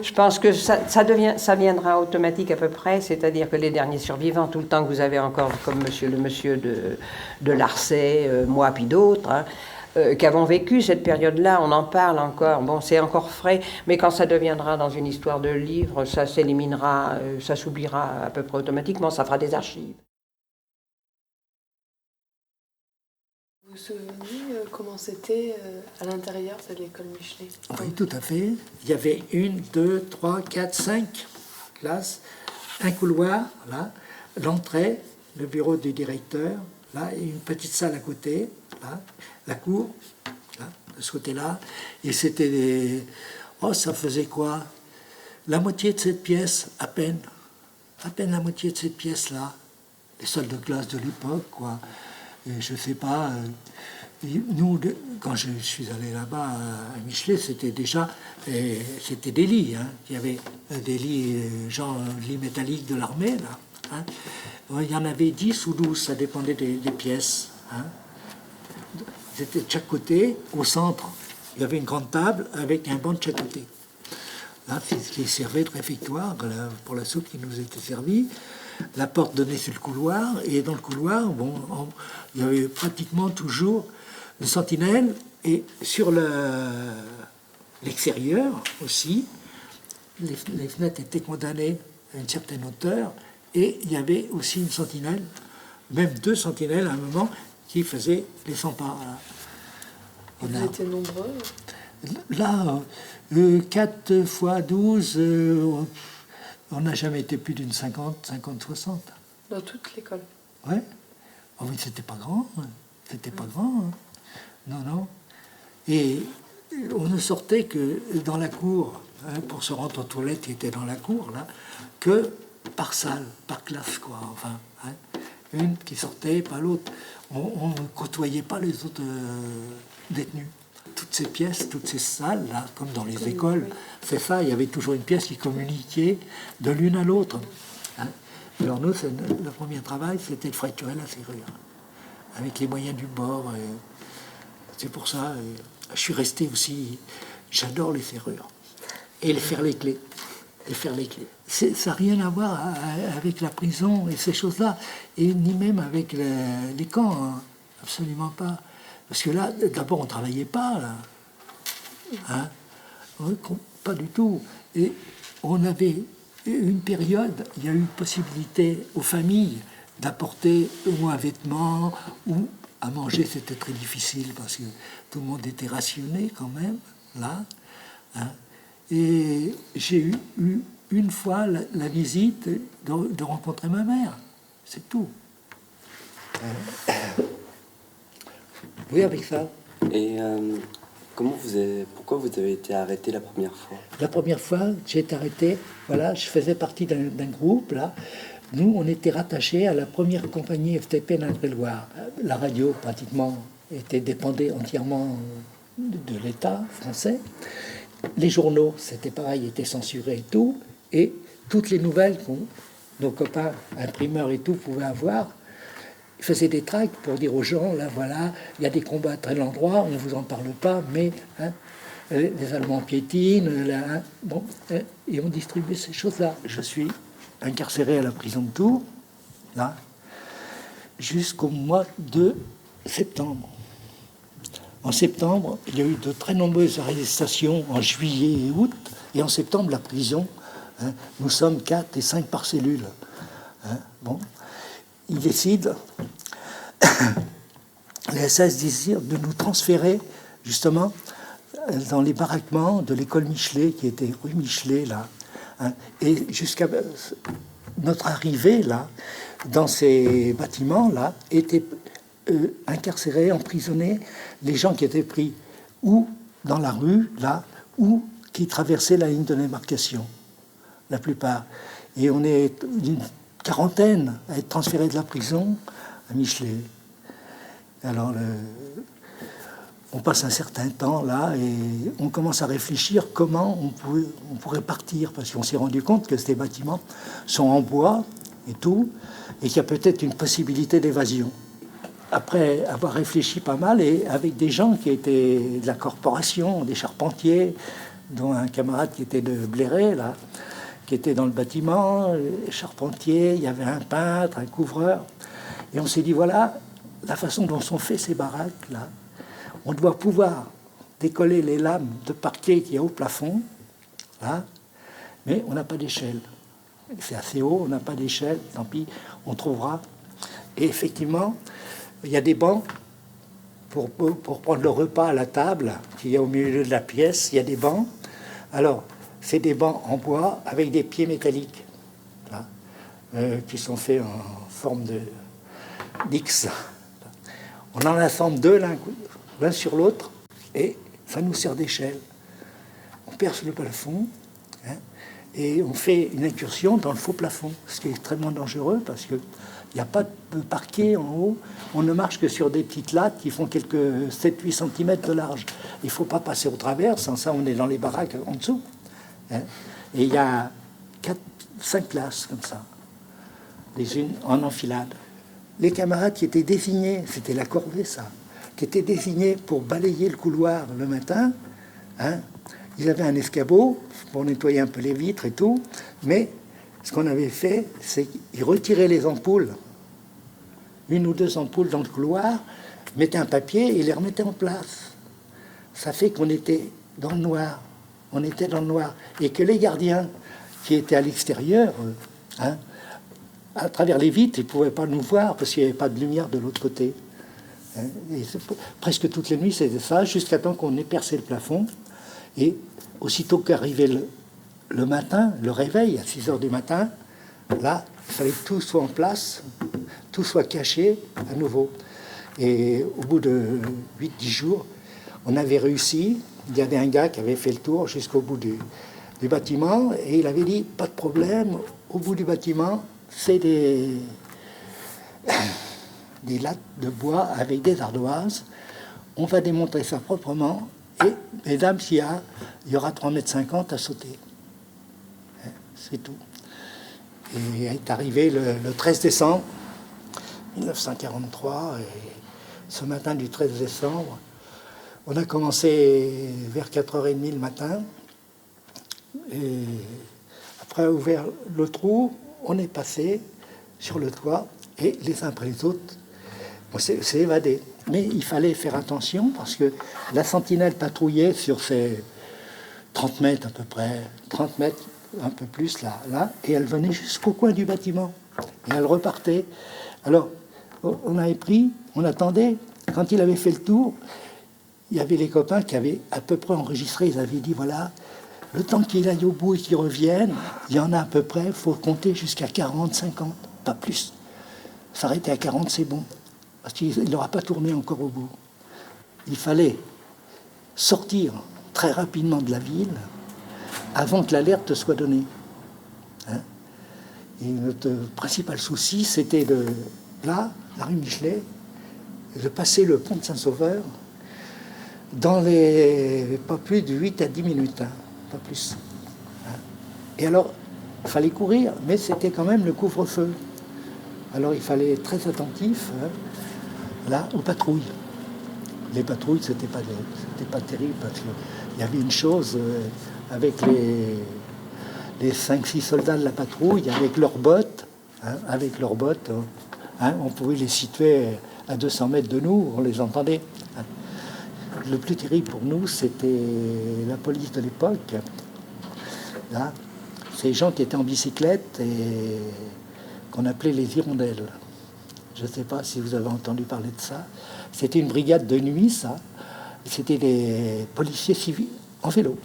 Je pense que ça viendra automatique à peu près, c'est-à-dire que les derniers survivants, tout le temps que vous avez encore, comme le monsieur de Larcey, moi puis d'autres, hein, qui avons vécu cette période-là, on en parle encore, bon c'est encore frais, mais quand ça deviendra dans une histoire de livre, ça s'éliminera, ça s'oubliera à peu près automatiquement, ça fera des archives. Vous vous souvenez comment c'était à l'intérieur de l'école Michelet? Oui, tout à fait. Il y avait 1, 2, 3, 4, 5 classes, un couloir, là, l'entrée, le bureau du directeur, là, et une petite salle à côté, là, la cour, là, de ce côté-là. Et c'était des... Oh, ça faisait quoi? La moitié de cette pièce, à peine la moitié de cette pièce-là. Les salles de classe de l'époque, quoi. Et je sais pas... Nous, quand je suis allé là-bas à Michelet, c'était déjà c'était des lits. Hein. Il y avait des lits, genre lits métalliques de l'armée. Là, hein. Il y en avait 10 ou 12, ça dépendait des pièces. Hein. C'était de chaque côté. Au centre, il y avait une grande table avec un banc de chaque côté. Là, c'est ce qui servait de réfectoire là, pour la soupe qui nous était servie. La porte donnait sur le couloir, et dans le couloir, bon, il y avait pratiquement toujours une sentinelle, et sur l'extérieur aussi, les fenêtres étaient condamnées à une certaine hauteur, et il y avait aussi une sentinelle, même 2 sentinelles à un moment, qui faisaient les 100 pas. Vous étiez nombreux? Là, 4 fois 12, on n'a jamais été plus d'une 50, 60. Dans toute l'école? Ouais. Oh, mais c'était pas grand. Hein. C'était pas grand. Hein. Non, non. Et on ne sortait que dans la cour, hein, pour se rendre aux toilettes qui étaient dans la cour, là, que par salle, par classe, quoi. Enfin, hein. Une qui sortait, pas l'autre. On ne côtoyait pas les autres détenus. Toutes ces pièces, toutes ces salles, là, comme dans les écoles, c'est ça, il y avait toujours une pièce qui communiquait de l'une à l'autre. Hein. Alors nous, le premier travail, c'était de fracturer la serrure, avec les moyens du bord. C'est pour ça, je suis resté aussi, j'adore les serrures, et faire les clés. Ça n'a rien à voir avec la prison et ces choses-là, et ni même avec les camps, hein. Absolument pas. Parce que là, d'abord, on ne travaillait pas, là. Hein? Pas du tout. Et on avait une période, il y a eu possibilité aux familles d'apporter au moins un vêtement ou à manger, c'était très difficile parce que tout le monde était rationné quand même, là. Hein? Et j'ai eu une fois la visite de rencontrer ma mère. C'est tout. Oui, avec ça. Et pourquoi vous avez été arrêté la première fois? La première fois, j'ai été arrêté, voilà, je faisais partie d'un groupe, là. Nous, on était rattachés à la première compagnie FTP d'Indre-et-Loire. La radio, pratiquement, dépendait entièrement de l'État français. Les journaux, c'était pareil, étaient censurés et tout. Et toutes les nouvelles que nos copains imprimeurs et tout pouvaient avoir, ils faisaient des tracts pour dire aux gens, là voilà, il y a des combats à tel endroit, on ne vous en parle pas, mais hein, les Allemands piétinent, là, hein, bon, et on distribuait ces choses-là. Je suis incarcéré à la prison de Tours, là, jusqu'au mois de septembre. En septembre, il y a eu de très nombreuses arrestations en juillet et août, et en septembre, la prison, hein, nous sommes 4 et 5 par cellule. Hein, bon. Ils décident, les SS décident de nous transférer justement dans les baraquements de l'école Michelet, qui était rue Michelet, là. Hein, et jusqu'à notre arrivée, là, dans ces bâtiments-là, étaient incarcérés, emprisonnés, les gens qui étaient pris ou dans la rue, là, ou qui traversaient la ligne de démarcation, la plupart. Et on est une quarantaine à être transférés de la prison à Michelet. Alors, on passe un certain temps là et on commence à réfléchir comment on pourrait partir, parce qu'on s'est rendu compte que ces bâtiments sont en bois et tout, et qu'il y a peut-être une possibilité d'évasion. Après avoir réfléchi pas mal, et avec des gens qui étaient de la corporation, des charpentiers, dont un camarade qui était de Bléré, là, qui était dans le bâtiment, charpentier, il y avait un peintre, un couvreur. Et on s'est dit, voilà, la façon dont sont faits ces baraques, là, on doit pouvoir décoller les lames de parquet qui est au plafond, là, mais on n'a pas d'échelle. C'est assez haut, on n'a pas d'échelle, tant pis, on trouvera. Et effectivement, il y a des bancs pour prendre le repas à la table, qu'il y a au milieu de la pièce, il y a des bancs. Alors, c'est des bancs en bois avec des pieds métalliques, là, qui sont faits en forme d'X. On en assemble deux l'un sur l'autre et ça nous sert d'échelle. On perce le plafond, hein, et on fait une incursion dans le faux plafond, ce qui est extrêmement dangereux parce qu'il n'y a pas de parquet en haut. On ne marche que sur des petites lattes qui font quelques 7-8 cm de large. Il ne faut pas passer au travers, sans ça on est dans les baraques en dessous. Hein. Et il y a 5 classes comme ça, les unes en enfilade. Les camarades qui étaient désignés, c'était la corvée ça, qui étaient désignés pour balayer le couloir le matin, hein, ils avaient un escabeau pour nettoyer un peu les vitres et tout, mais ce qu'on avait fait, c'est qu'ils retiraient les ampoules, 1 ou 2 ampoules dans le couloir, mettaient un papier et les remettaient en place. Ça fait qu'on était dans le noir, on était dans le noir, et que les gardiens qui étaient à l'extérieur, hein, à travers les vitres, ils ne pouvaient pas nous voir parce qu'il n'y avait pas de lumière de l'autre côté. Et presque toutes les nuits, c'était ça, jusqu'à temps qu'on ait percé le plafond. Et aussitôt qu'arrivait le matin, le réveil, à 6 heures du matin, là, il fallait que tout soit en place, tout soit caché à nouveau. Et au bout de 8-10 jours, on avait réussi. Il y avait un gars qui avait fait le tour jusqu'au bout du bâtiment, et il avait dit, pas de problème, au bout du bâtiment, c'est des lattes de bois avec des ardoises. On va démontrer ça proprement. Et, mesdames, il y aura 3,50 m à sauter. C'est tout. Et est arrivé le 13 décembre 1943. Et ce matin du 13 décembre, on a commencé vers 4h30 le matin. Et après avoir ouvert le trou, on est passé sur le toit et les uns après les autres, on s'est évadé. Mais il fallait faire attention parce que la sentinelle patrouillait sur ces 30 mètres à peu près, 30 mètres, un peu plus là, et elle venait jusqu'au coin du bâtiment. Et elle repartait. Alors, on avait pris, on attendait. Quand il avait fait le tour, il y avait les copains qui avaient à peu près enregistré. Ils avaient dit, voilà, le temps qu'il aille au bout et qu'il revienne, il y en a à peu près, il faut compter jusqu'à 40, 50, pas plus. S'arrêter à 40, c'est bon. Parce qu'il n'aura pas tourné encore au bout. Il fallait sortir très rapidement de la ville avant que l'alerte soit donnée. Hein? Et notre principal souci, c'était la rue Michelet, de passer le pont de Saint-Sauveur dans pas plus de 8 à 10 minutes, hein, pas plus. Hein? Et alors, il fallait courir, mais c'était quand même le couvre-feu. Alors il fallait être très attentif, hein, là, aux patrouilles. Les patrouilles, c'était pas terrible, parce qu'il y avait une chose, avec les 5-6 soldats de la patrouille, avec leurs bottes, hein, on pouvait les situer à 200 mètres de nous, on les entendait. Hein. Le plus terrible pour nous, c'était la police de l'époque. Là, ces gens qui étaient en bicyclette et qu'on appelait les hirondelles. Je ne sais pas si vous avez entendu parler de ça. C'était une brigade de nuit, ça. C'était des policiers civils en vélo.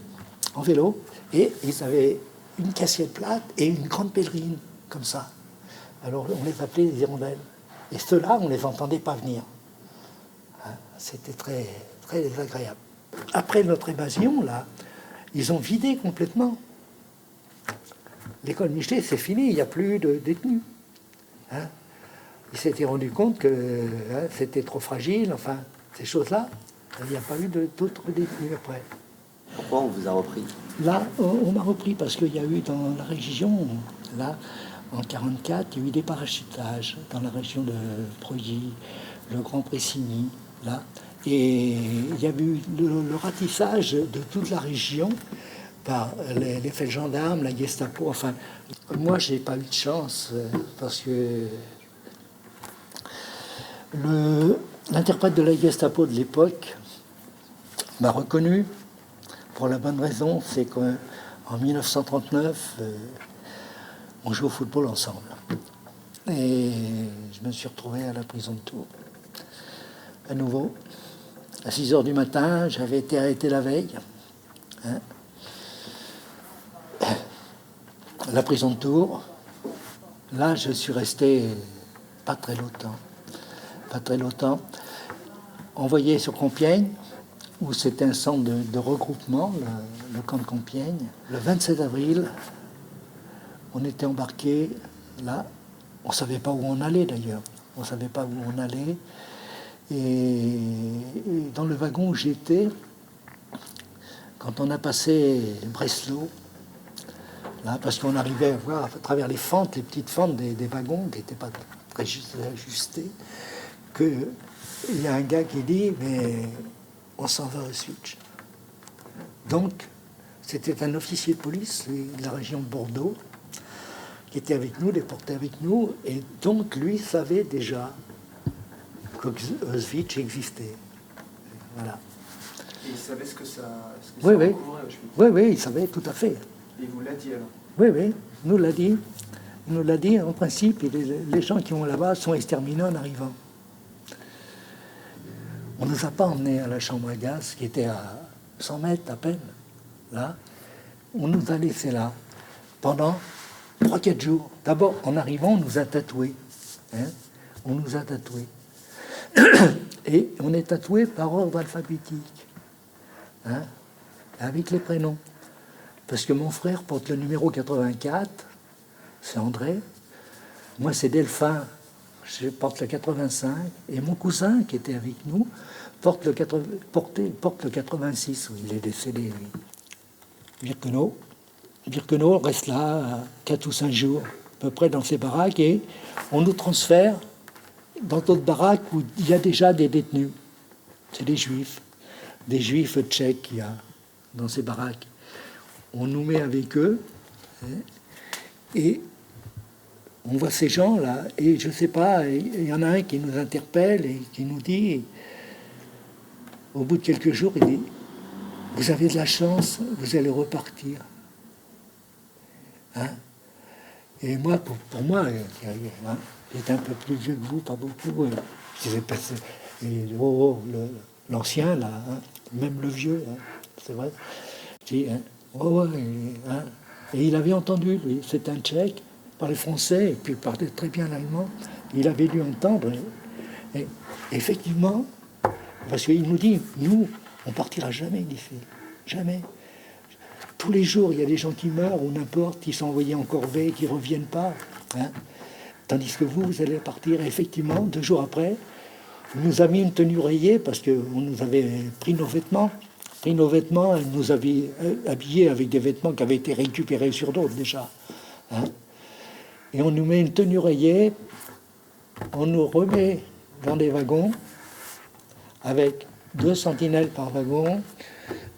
Et ils avaient une casquette plate et une grande pèlerine, comme ça. Alors on les appelait les hirondelles. Et ceux-là, on ne les entendait pas venir. Hein, c'était très, très désagréable. Après notre évasion, là, ils ont vidé complètement. L'école Michelet, c'est fini, il n'y a plus de détenus. Hein, ils s'étaient rendus compte que c'était trop fragile, enfin, ces choses-là. Il n'y a pas eu d'autres détenus après. Pourquoi on vous a repris? Là, on m'a repris parce qu'il y a eu dans la région, là, en 1944, il y a eu des parachutages dans la région de Preuilly, le Grand Pressigny, là. Et il y a eu le ratissage de toute la région par les faits de gendarmes, la Gestapo. Enfin, moi, j'ai pas eu de chance parce que l'interprète de la Gestapo de l'époque m'a reconnu pour la bonne raison, c'est qu'en 1939, on joue au football ensemble. Et je me suis retrouvé à la prison de Tours, à nouveau. à 6 heures du matin, j'avais été arrêté la veille. Hein. À la prison de Tours. Là, je suis resté pas très longtemps. Pas très longtemps. Envoyé sur Compiègne, où c'était un centre de regroupement, le camp de Compiègne. Le 27 avril, on était embarqués là. On ne savait pas où on allait d'ailleurs. On ne savait pas où on allait. Et dans le wagon où j'étais, quand on a passé Breslau, là, parce qu'on arrivait à voir à travers les fentes, les petites fentes des wagons qui n'étaient pas très ajustées, qu'il y a un gars qui dit « mais on s'en va au switch ». Donc, c'était un officier de police de la région de Bordeaux qui était avec nous, déporté avec nous, et donc lui savait déjà qu'Auschwitz existait. Voilà. Et il savait ce que ça Oui, recouvrait, oui. Auschwitz. Oui, oui, il savait tout à fait. Et il vous l'a dit alors? Oui, oui, il nous l'a dit. Il nous l'a dit, en principe, et les gens qui vont là-bas sont exterminés en arrivant. On ne nous a pas emmenés à la chambre à gaz, qui était à 100 mètres à peine, là. On nous a laissés là, pendant 3-4 jours. D'abord, en arrivant, on nous a tatoués. Hein, on nous a tatoués. Et on est tatoués par ordre alphabétique, hein, avec les prénoms. Parce que mon frère porte le numéro 84, c'est André. Moi, c'est Delphin, je porte le 85. Et mon cousin, qui était avec nous, porte le 86. Il est décédé, lui. Birkenau reste là 4 ou 5 jours, à peu près dans ses baraques, et on nous transfère dans d'autres baraques où il y a déjà des détenus. C'est des juifs tchèques qu'il y a dans ces baraques. On nous met avec eux, hein, et on voit ces gens-là, et je ne sais pas, il y en a un qui nous interpelle et qui nous dit, au bout de quelques jours, il dit « Vous avez de la chance, vous allez repartir. » Hein? Et moi, pour moi, hein, j'étais un peu plus vieux que vous, pas beaucoup. L'ancien, là, hein, même le vieux, hein, c'est vrai. Dis, hein, oh, ouais, hein. Et il avait entendu, lui, c'est un Tchèque, parlait français, et puis il parlait très bien l'allemand. Il avait dû entendre. Et effectivement, parce qu'il nous dit, nous, on partira jamais d'ici. Jamais. Tous les jours, il y a des gens qui meurent, ou n'importe, qui sont envoyés en corvée, qui ne reviennent pas. Hein. Tandis que vous allez partir. Et effectivement, 2 jours après, il nous a mis une tenue rayée, parce qu'on nous avait pris nos vêtements. Elle nous avait habillés avec des vêtements qui avaient été récupérés sur d'autres déjà. Hein. Et on nous met une tenue rayée, on nous remet dans des wagons avec 2 sentinelles par wagon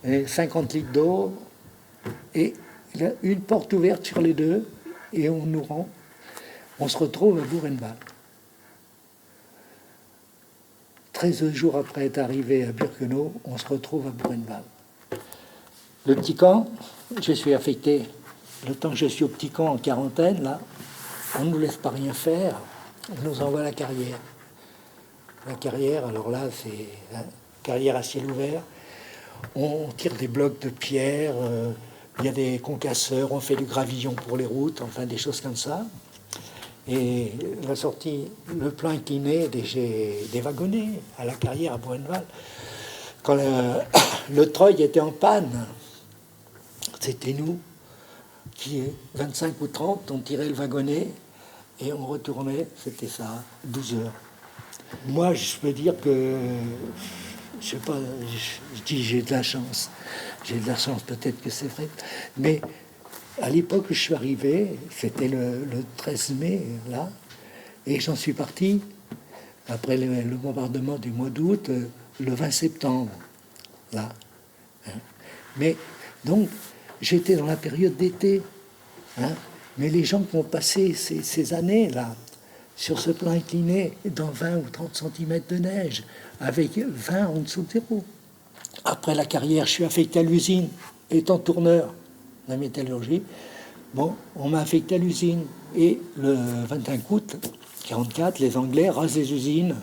et 50 litres d'eau et une porte ouverte sur les deux et on nous rend. On se retrouve à Buchenwald. 13 jours après être arrivé à Birkenau, on se retrouve à Buchenwald. Le petit camp, je suis affecté. Le temps que je suis au petit camp en quarantaine, là, on ne nous laisse pas rien faire. On nous envoie à la carrière. La carrière, alors là, c'est carrière à ciel ouvert. On tire des blocs de pierre, il y a des concasseurs, on fait du gravillon pour les routes, enfin des choses comme ça. Et la sortie, le plan incliné des wagonnets à la carrière à Buchenwald. Quand le treuil était en panne, c'était nous qui, 25 ou 30, on tirait le wagonnet et on retournait, c'était ça, 12 heures. Moi, je peux dire que, je sais pas, je dis j'ai de la chance. J'ai de la chance, peut-être que c'est vrai. Mais à l'époque où je suis arrivé, c'était le 13 mai, là, et j'en suis parti, après le bombardement du mois d'août, le 20 septembre, là. Mais, donc, j'étais dans la période d'été, hein, mais les gens qui ont passé ces années-là, sur ce plan incliné, dans 20 ou 30 cm de neige, avec 20 en dessous de zéro. Après la carrière, je suis affecté à l'usine, étant tourneur de la métallurgie. Bon, on m'a affecté à l'usine. Et le 25 août 1944, les Anglais rasent les usines.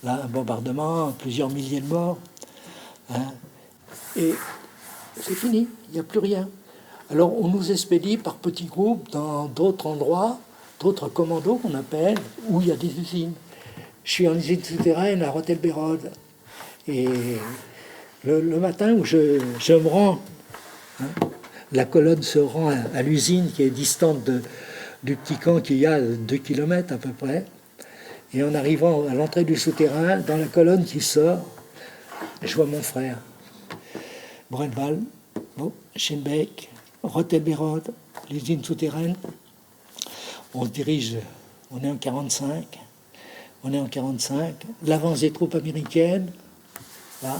Là, un bombardement, plusieurs milliers de morts. Hein. Et c'est fini, il n'y a plus rien. Alors on nous expédie par petits groupes dans d'autres endroits, d'autres commandos qu'on appelle, où il y a des usines. Je suis en usine souterraine à Rotel-Bérode. Et le matin où je me rends, hein, la colonne se rend à l'usine qui est distante du petit camp qu'il y a 2 km à peu près. Et en arrivant à l'entrée du souterrain, dans la colonne qui sort, je vois mon frère. Brunnwald, Schenbeck, Rotel-Bérode, l'usine souterraine. On se dirige, on est en 45. On est en 45. L'avance des troupes américaines, là,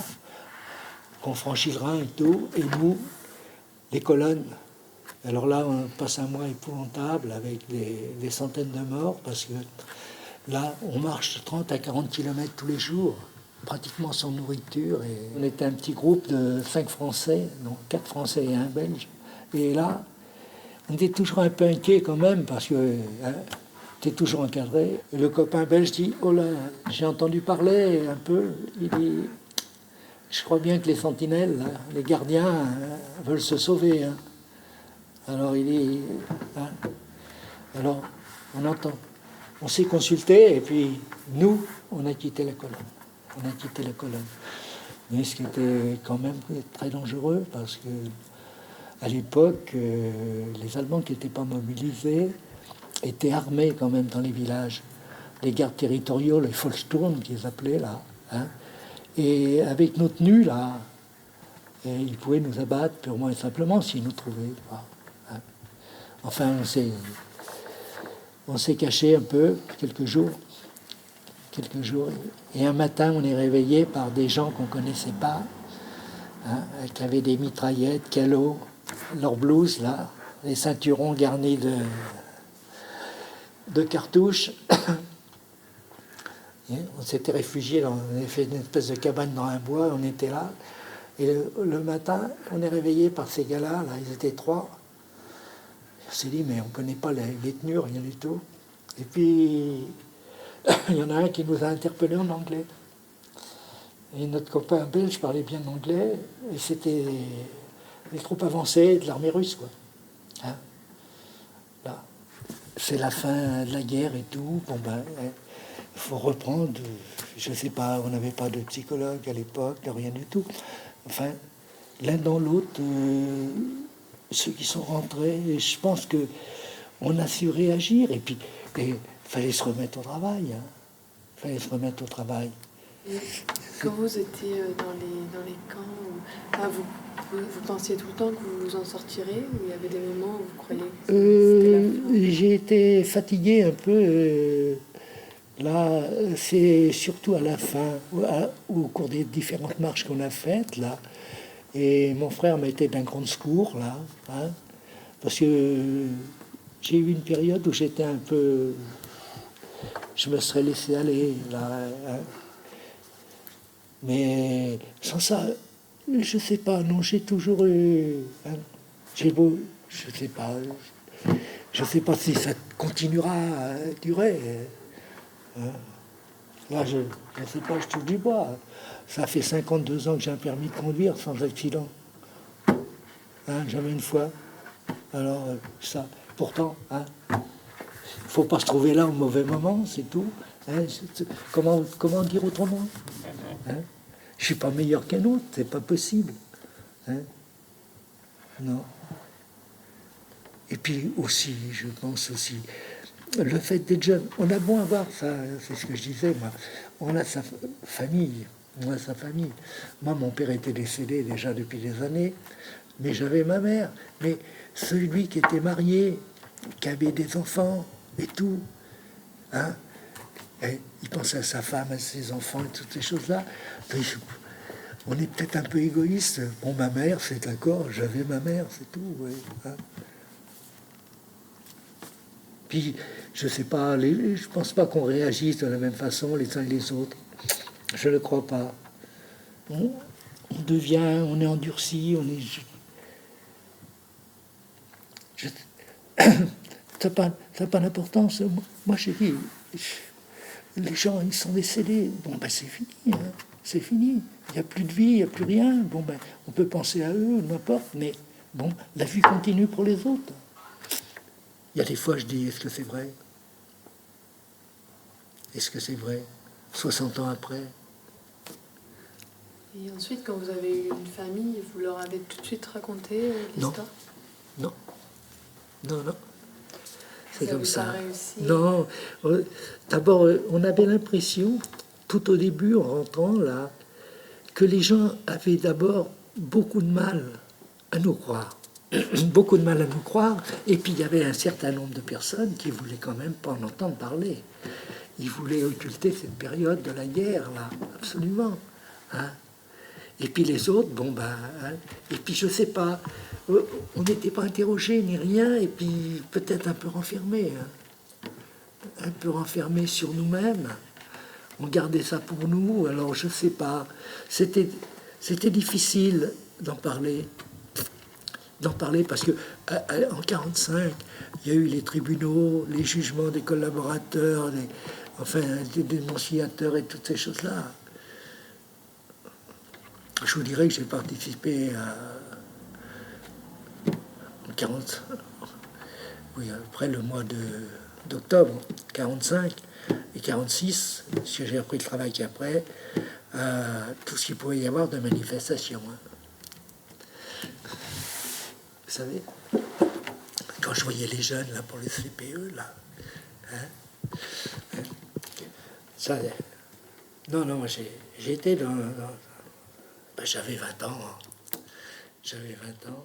qu'on franchit le Rhin et tout. Et nous, les colonnes. Alors là, on passe un mois épouvantable avec des centaines de morts parce que là, on marche 30 à 40 km tous les jours, pratiquement sans nourriture. Et on était un petit groupe de 5 Français, donc 4 Français et un Belge. Et là, on était toujours un peu inquiet quand même parce que t'es toujours encadré. Et le copain belge dit « Oh là, j'ai entendu parler un peu. » Il dit « Je crois bien que les sentinelles, là, les gardiens, veulent se sauver. Hein. » Alors il dit hein. Alors on entend. On s'est consulté et puis nous, on a quitté la colonne. On a quitté la colonne. Mais ce qui était quand même très dangereux parce que à l'époque, les Allemands qui n'étaient pas mobilisés étaient armés quand même dans les villages. Les gardes territoriaux, les Volkssturm qu'ils appelaient là. Hein. Et avec nos tenues là, ils pouvaient nous abattre purement et simplement s'ils nous trouvaient. Hein. Enfin, on s'est caché un peu quelques jours. Et un matin, on est réveillé par des gens qu'on connaissait pas, hein, qui avaient des mitraillettes, calots, leurs blouses là, les ceinturons garnis de cartouches. Et on s'était réfugiés, on avait fait une espèce de cabane dans un bois, on était là. Et le matin, on est réveillé par ces gars-là, là, ils étaient 3. On s'est dit, mais on ne connaît pas les tenues, rien du tout. Et puis, il y en a un qui nous a interpellés en anglais. Et notre copain belge parlait bien anglais, et c'était les troupes avancées de l'armée russe, quoi. Hein, là, c'est la fin de la guerre et tout. Bon ben, il faut reprendre. Je sais pas, on n'avait pas de psychologue à l'époque, rien du tout. Enfin, l'un dans l'autre, ceux qui sont rentrés, et je pense que on a su réagir. Et puis, il fallait se remettre au travail. Hein. Fallait se remettre au travail. Et quand vous étiez dans les camps, vous pensiez tout le temps que vous vous en sortirez, ou il y avait des moments où vous croyez que c'était la fin? J'ai été fatigué un peu. Là, c'est surtout à la fin, au cours des différentes marches qu'on a faites, là. Et mon frère m'a été d'un grand secours, là. Hein, parce que j'ai eu une période où j'étais un peu... Je me serais laissé aller, là. Hein. Mais sans ça, je sais pas, non, j'ai toujours eu... Hein, j'ai beau... Je sais pas si ça continuera à durer. Hein. Là, je ne sais pas, je touche du bois. Ça fait 52 ans que j'ai un permis de conduire sans accident. Hein, jamais une fois. Alors, ça, pourtant, hein, faut pas se trouver là au mauvais moment, c'est tout. Hein, comment dire autrement, hein? Je suis pas meilleur qu'un autre, c'est pas possible. Hein? Non. Et puis aussi, je pense aussi, le fait d'être jeune, on a beau avoir ça, c'est ce que je disais, moi, on a sa famille, Moi, mon père était décédé déjà depuis des années, mais j'avais ma mère. Mais celui qui était marié, qui avait des enfants et tout, hein, et il pensait à sa femme, à ses enfants et toutes ces choses-là. On est peut-être un peu égoïste. Bon, ma mère, c'est d'accord, j'avais ma mère, c'est tout. Ouais, hein. Puis, je sais pas, je pense pas qu'on réagisse de la même façon les uns et les autres. Je ne crois pas. On devient, on est endurci, on est... Ça n'a pas d'importance. Moi, j'ai dit, les gens, ils sont décédés. Bon, ben c'est fini. Hein. c'est fini. Il n'y a plus de vie, il n'y a plus rien. Bon, ben, on peut penser à eux, n'importe, mais bon, la vie continue pour les autres. Il y a des fois, je dis, est-ce que c'est vrai? Est-ce que c'est vrai 60 ans après? Et ensuite, quand vous avez eu une famille, vous leur avez tout de suite raconté l'histoire? Non. Non. C'est Vous comme avez ça. pas réussi? Non. D'abord, on avait l'impression, tout au début, en rentrant là, que les gens avaient d'abord beaucoup de mal à nous croire. Beaucoup de mal à nous croire. Et puis, il y avait un certain nombre de personnes qui voulaient quand même pas en entendre parler. Ils voulaient occulter cette période de la guerre, là, absolument. Hein. Et puis les autres, bon ben, hein, et puis je sais pas, on n'était pas interrogés ni rien, et puis peut-être un peu renfermés, hein, un peu renfermés sur nous-mêmes. On gardait ça pour nous, alors je sais pas. C'était difficile d'en parler parce que en 45, il y a eu les tribunaux, les jugements des collaborateurs, des dénonciateurs et toutes ces choses-là. Je vous dirais que j'ai participé en 40, oui, après le mois d'octobre 45 et 46, parce que j'ai repris le travail qu'après, tout ce qu'il pouvait y avoir de manifestations. Hein. Vous savez, quand je voyais les jeunes là pour le CPE, là, hein, ça, non, j'étais dans ben, j'avais 20 ans. J'avais 20 ans.